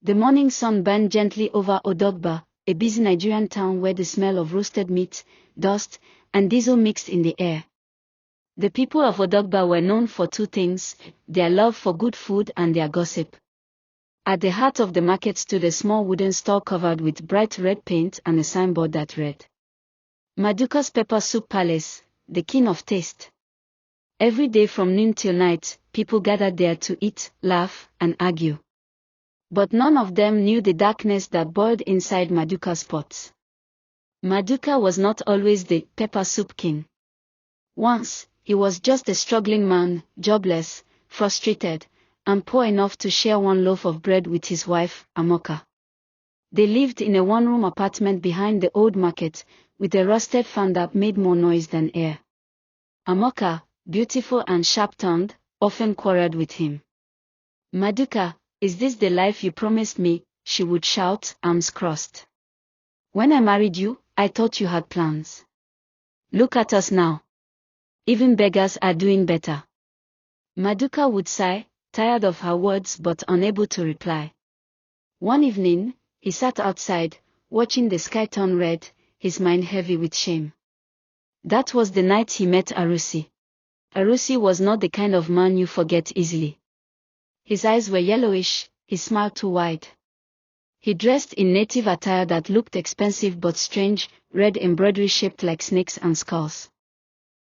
The morning sun burned gently over Odogba, a busy Nigerian town where the smell of roasted meat, dust, and diesel mixed in the air. The people of Odogba were known for two things: their love for good food and their gossip. At the heart of the market stood a small wooden store covered with bright red paint and a signboard that read, Maduka's Pepper Soup Palace, the king of taste. Every day from noon till night, people gathered there to eat, laugh, and argue. But none of them knew the darkness that boiled inside Maduka's pots. Maduka was not always the pepper soup king. Once, he was just a struggling man, jobless, frustrated, and poor enough to share one loaf of bread with his wife, Amoka. They lived in a one-room apartment behind the old market, with a rusted fan that made more noise than air. Amoka, beautiful and sharp-tongued, often quarreled with him. Maduka, is this the life you promised me? She would shout, arms crossed. When I married you, I thought you had plans. Look at us now. Even beggars are doing better. Maduka would sigh, tired of her words but unable to reply. One evening, he sat outside, watching the sky turn red, his mind heavy with shame. That was the night he met Arusi. Arusi was not the kind of man you forget easily. His eyes were yellowish, his smile too wide. He dressed in native attire that looked expensive but strange, red embroidery shaped like snakes and skulls.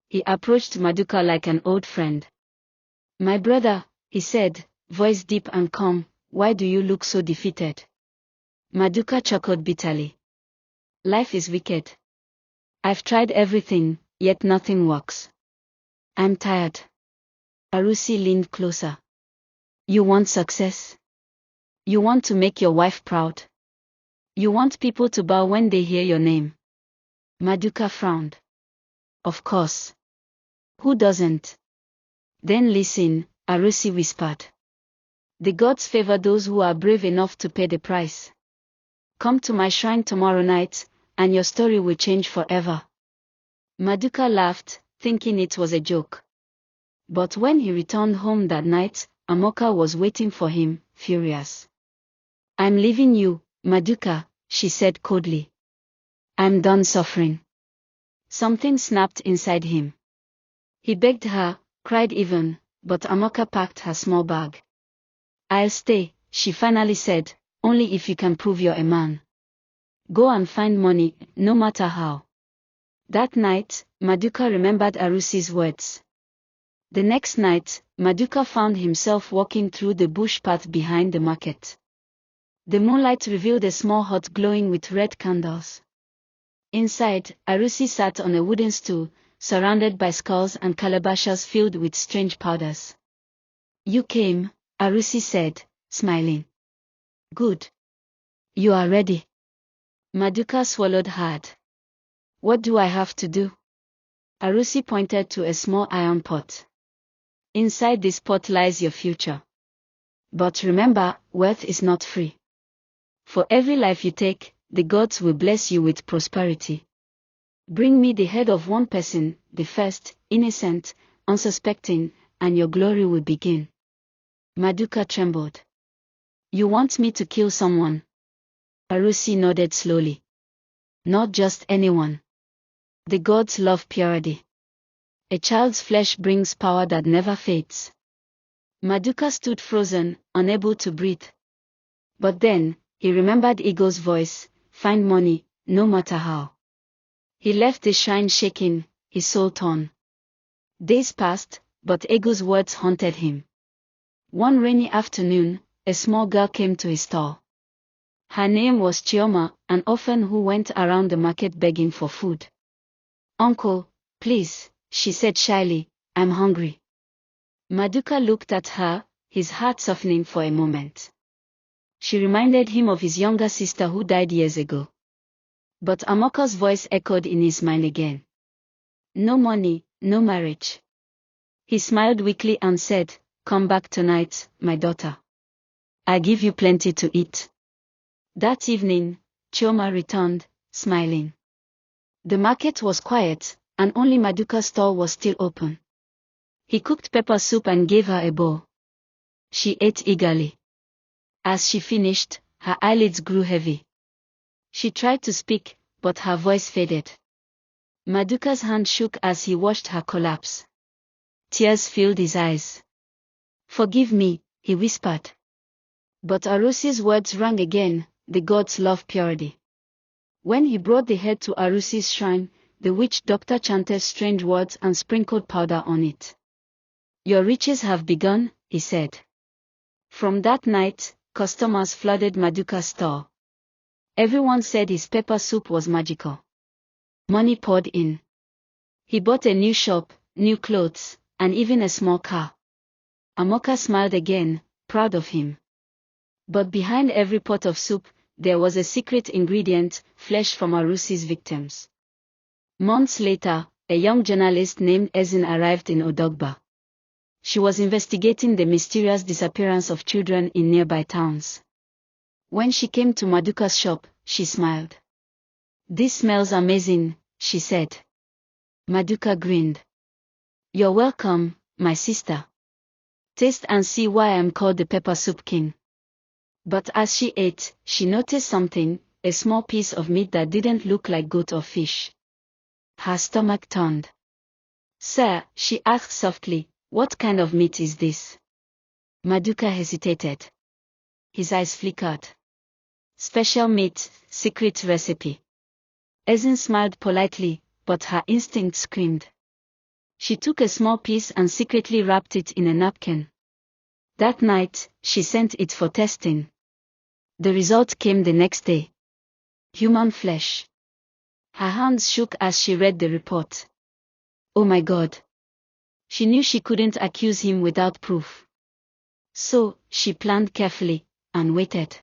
He approached Maduka like an old friend. My brother, he said, voice deep and calm, why do you look so defeated? Maduka chuckled bitterly. Life is wicked. I've tried everything, yet nothing works. I'm tired. Arusi leaned closer. You want success? You want to make your wife proud? You want people to bow when they hear your name? Maduka frowned. Of course. Who doesn't? Then listen, Arusi whispered. The gods favor those who are brave enough to pay the price. Come to my shrine tomorrow night, and your story will change forever. Maduka laughed, thinking it was a joke. But when he returned home that night, Amoka was waiting for him, furious. I'm leaving you, Maduka, she said coldly. I'm done suffering. Something snapped inside him. He begged her, cried even, but Amoka packed her small bag. I'll stay, she finally said, only if you can prove you're a man. Go and find money, no matter how. That night, Maduka remembered Arusi's words. The next night, Maduka found himself walking through the bush path behind the market. The moonlight revealed a small hut glowing with red candles. Inside, Arusi sat on a wooden stool, surrounded by skulls and calabashes filled with strange powders. You came, Arusi said, smiling. Good. You are ready. Maduka swallowed hard. What do I have to do? Arusi pointed to a small iron pot. Inside this pot lies your future. But remember, wealth is not free. For every life you take, the gods will bless you with prosperity. Bring me the head of one person, the first, innocent, unsuspecting, and your glory will begin. Maduka trembled. You want me to kill someone? Arusi nodded slowly. Not just anyone. The gods love purity. A child's flesh brings power that never fades. Maduka stood frozen, unable to breathe. But then, he remembered Ego's voice, find money, no matter how. He left the shrine shaking, his soul torn. Days passed, but Ego's words haunted him. One rainy afternoon, a small girl came to his stall. Her name was Chioma, an orphan who went around the market begging for food. Uncle, please, she said shyly, I'm hungry. Maduka looked at her, his heart softening for a moment. She reminded him of his younger sister who died years ago. But Amoka's voice echoed in his mind again. No money, no marriage. He smiled weakly and said, come back tonight, my daughter. I'll give you plenty to eat. That evening, Chioma returned, smiling. The market was quiet, and only Maduka's stall was still open. He cooked pepper soup and gave her a bowl. She ate eagerly. As she finished, her eyelids grew heavy. She tried to speak, but her voice faded. Maduka's hand shook as he watched her collapse. Tears filled his eyes. "Forgive me," he whispered. But Arusi's words rang again, "The gods love purity." When he brought the head to Arusi's shrine, the witch doctor chanted strange words and sprinkled powder on it. "Your riches have begun," he said. From that night, customers flooded Maduka's store. Everyone said his pepper soup was magical. Money poured in. He bought a new shop, new clothes, and even a small car. Amoka smiled again, proud of him. But behind every pot of soup, there was a secret ingredient, flesh from Arusi's victims. Months later, a young journalist named Ezin arrived in Odogba. She was investigating the mysterious disappearance of children in nearby towns. When she came to Maduka's shop, she smiled. "This smells amazing," she said. Maduka grinned. "You're welcome, my sister. Taste and see why I'm called the Pepper Soup King." But as she ate, she noticed something, a small piece of meat that didn't look like goat or fish. Her stomach turned. "Sir," she asked softly, "what kind of meat is this?" Maduka hesitated. His eyes flickered. "Special meat, secret recipe." Ezin smiled politely, but her instinct screamed. She took a small piece and secretly wrapped it in a napkin. That night, she sent it for testing. The result came the next day. Human flesh. Her hands shook as she read the report. Oh my God. She knew she couldn't accuse him without proof. So, she planned carefully, and waited.